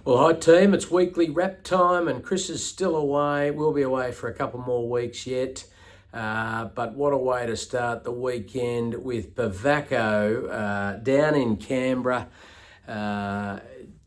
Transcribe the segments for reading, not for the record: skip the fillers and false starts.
Well, hi team, it's weekly wrap time and Chris is still away. We'll be away for a couple more weeks yet. But what a way to start the weekend with Bavaco down in Canberra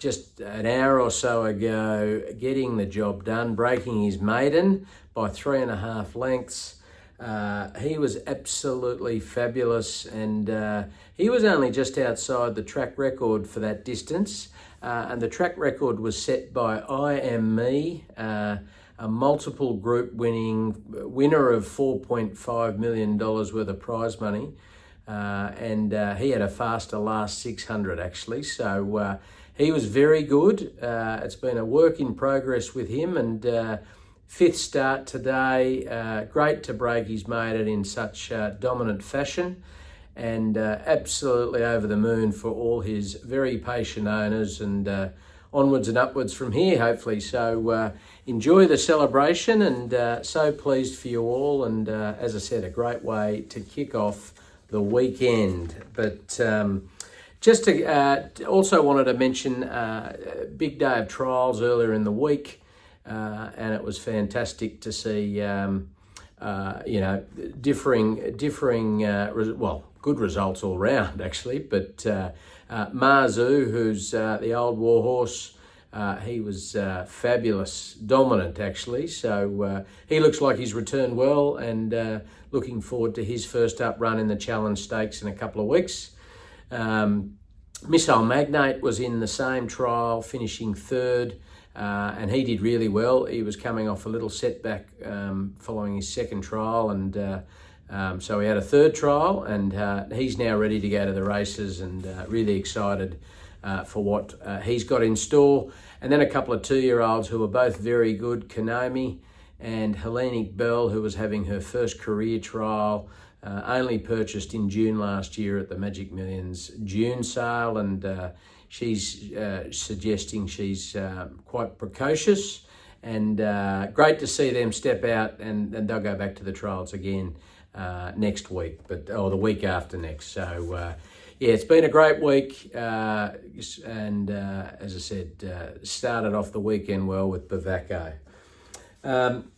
just an hour or so ago, getting the job done, breaking his maiden by 3.5 lengths. He was absolutely fabulous, and he was only just outside the track record for that distance. And the track record was set by I Am Me, a multiple group winner of $4.5 million worth of prize money. And he had a faster last 600 actually. So he was very good. It's been a work in progress with him, and fifth start today. Great to break his maiden in such dominant fashion, and absolutely over the moon for all his very patient owners, and onwards and upwards from here, hopefully. So enjoy the celebration, and so pleased for you all. And as I said, a great way to kick off the weekend. But just to also wanted to mention big day of trials earlier in the week, and it was fantastic to see differing good results all round actually. But Marzu, who's the old warhorse, he was fabulous, dominant actually. So he looks like he's returned well, and looking forward to his first up run in the Challenge Stakes in a couple of weeks. Missile Magnate was in the same trial, finishing third, and he did really well. He was coming off a little setback following his second trial, and so he had a third trial, and he's now ready to go to the races, and really excited for what he's got in store. And then a couple of 2-year-olds who were both very good, Konami and Hellenic Bell, who was having her first career trial, only purchased in June last year at the Magic Millions June sale, and she's suggesting she's quite precocious, and great to see them step out, and they'll go back to the trials again next week, or the week after next. So yeah, it's been a great week, and as I said, started off the weekend well with Bavaco.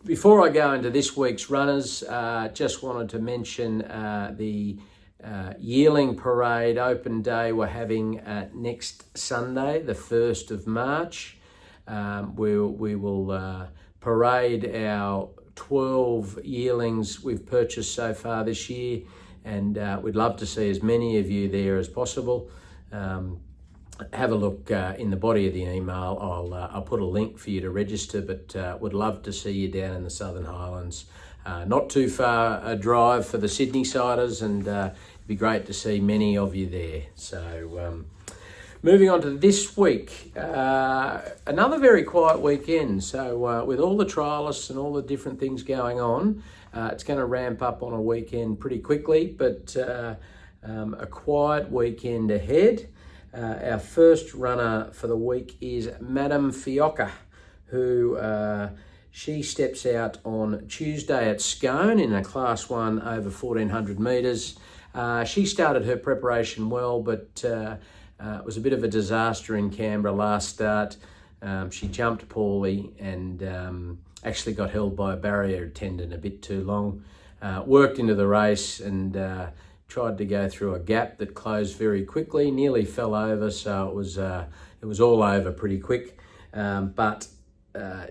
Before I go into this week's runners, just wanted to mention the Yearling Parade Open Day we're having next Sunday, the 1st of March. We will parade our 12 yearlings we've purchased so far this year, and we'd love to see as many of you there as possible. Have a look in the body of the email. I'll put a link for you to register, but would love to see you down in the Southern Highlands. Not too far a drive for the Sydney siders, and it'd be great to see many of you there. So moving on to this week, another very quiet weekend. So with all the trialists and all the different things going on, it's going to ramp up on a weekend pretty quickly, but a quiet weekend ahead. Our first runner for the week is Madame Fiocca, who she steps out on Tuesday at Scone in a Class 1 over 1,400 metres. She started her preparation well, but it was a bit of a disaster in Canberra last start. She jumped poorly, and actually got held by a barrier tendon a bit too long. Worked into the race, and tried to go through a gap that closed very quickly, nearly fell over, so it was all over pretty quick. But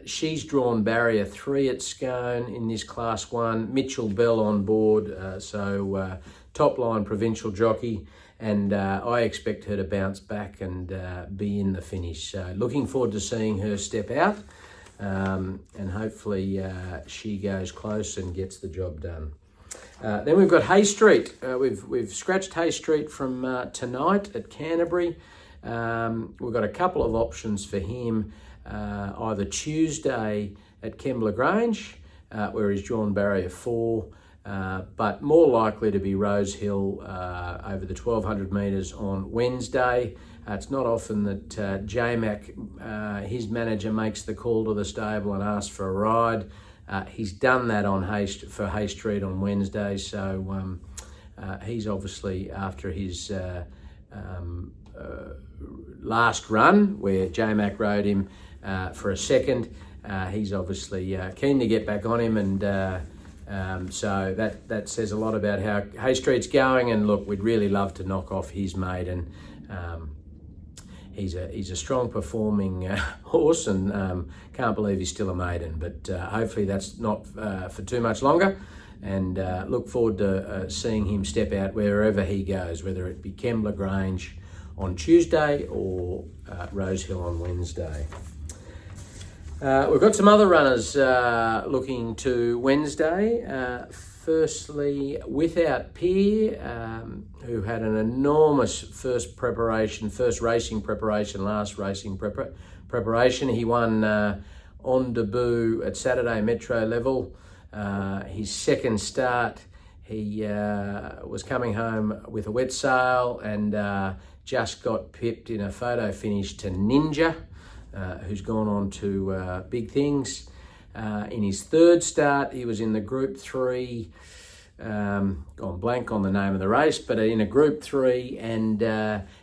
she's drawn barrier 3 at Scone in this Class 1. Mitchell Bell on board, so top line provincial jockey, and I expect her to bounce back and be in the finish. So looking forward to seeing her step out, and hopefully she goes close and gets the job done. Then we've got Hay Street. We've scratched Hay Street from tonight at Canterbury. We've got a couple of options for him, either Tuesday at Kembla Grange, where he's drawn barrier 4, but more likely to be Rose Hill over the 1,200 metres on Wednesday. It's not often that J-Mac, his manager, makes the call to the stable and asks for a ride. He's done that for Hay Street on Wednesday, so he's obviously after his last run where J-Mac rode him for a second. He's obviously keen to get back on him, and so that says a lot about how Hay Street's going. And look, we'd really love to knock off his maiden. He's a strong performing horse, and can't believe he's still a maiden. But hopefully that's not for too much longer. And look forward to seeing him step out wherever he goes, whether it be Kembla Grange on Tuesday or Rosehill on Wednesday. We've got some other runners looking to Wednesday. Firstly, Without Peer, who had an enormous first racing preparation, last racing preparation. He won on debut at Saturday Metro level. His second start, he was coming home with a wet sail and just got pipped in a photo finish to Ninja, who's gone on to big things. In his third start, he was in the Group 3, gone blank on the name of the race, but in a Group 3, and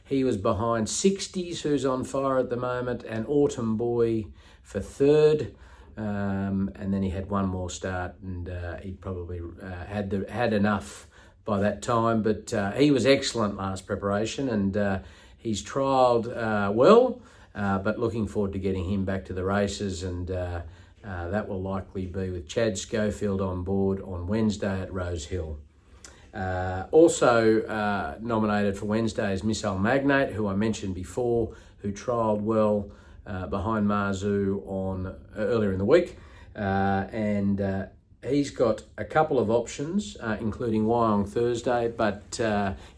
he was behind 60s, who's on fire at the moment, and Autumn Boy for third. And then he had one more start, and he'd probably had enough by that time. But he was excellent last preparation, and he's trialled well, but looking forward to getting him back to the races, and that will likely be with Chad Schofield on board on Wednesday at Rosehill. Also nominated for Wednesday is Missile Magnate, who I mentioned before, who trialled well behind Marzu earlier in the week, and he's got a couple of options, including Wyong Thursday, but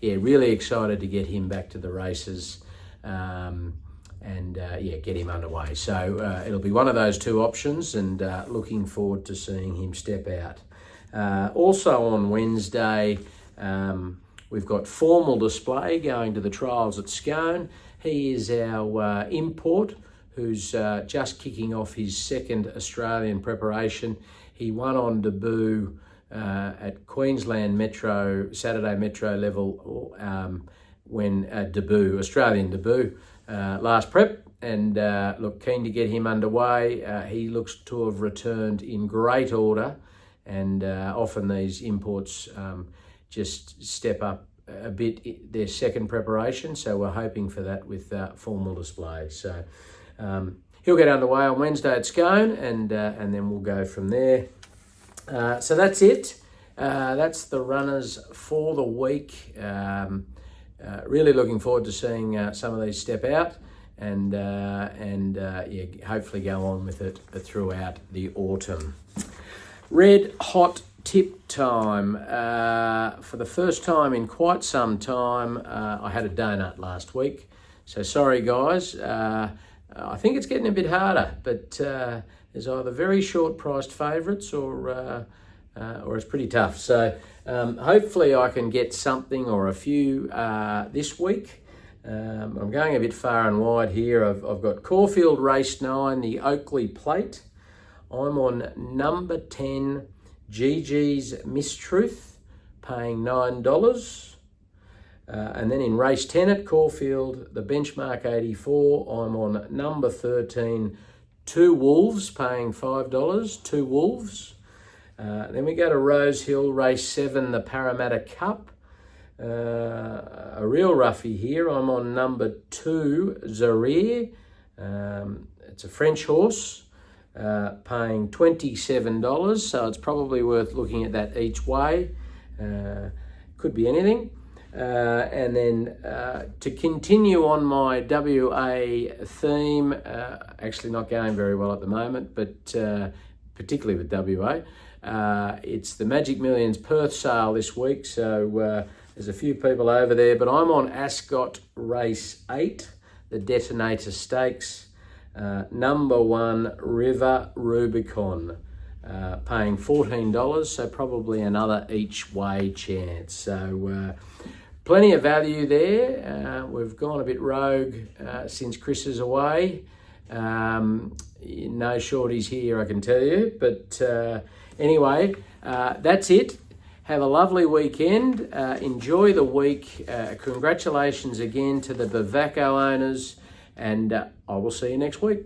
really excited to get him back to the races and get him underway. So it'll be one of those two options, and looking forward to seeing him step out. Also on Wednesday, we've got Formal Display going to the trials at Scone. He is our import, who's just kicking off his second Australian preparation. He won on debut at Queensland Metro, Saturday Metro level, when Australian debut, last prep. And look, keen to get him underway. He looks to have returned in great order, and often these imports just step up a bit their second preparation, so we're hoping for that with Formal Display. So he'll get underway on Wednesday at Scone, and then we'll go from there. So that's it. That's the runners for the week. Really looking forward to seeing some of these step out, and hopefully go on with it throughout the autumn. Red hot tip time. For the first time in quite some time, I had a donut last week. So sorry, guys. I think it's getting a bit harder, but there's either very short-priced favourites or it's pretty tough. So hopefully I can get something or a few this week. I'm going a bit far and wide here. I've got Caulfield Race 9, the Oakley Plate. I'm on number 10, Gigi's Mistruth, paying $9. And then in race 10 at Caulfield, the Benchmark 84, I'm on number 13, Two Wolves, paying $5, Two Wolves. Then we go to Rosehill, race 7, the Parramatta Cup. A real roughie here, I'm on number 2, Zarir. It's a French horse, paying $27, so it's probably worth looking at that each way. Could be anything. And then to continue on my WA theme, actually not going very well at the moment, but particularly with WA, it's the Magic Millions Perth sale this week, so there's a few people over there, but I'm on Ascot race 8, the Detonator Stakes, number 1, River Rubicon, paying $14, so probably another each way chance. So plenty of value there. We've gone a bit rogue since Chris is away. No shorties here, I can tell you. But anyway, that's it. Have a lovely weekend. Enjoy the week. Congratulations again to the Bavaco owners, and I will see you next week.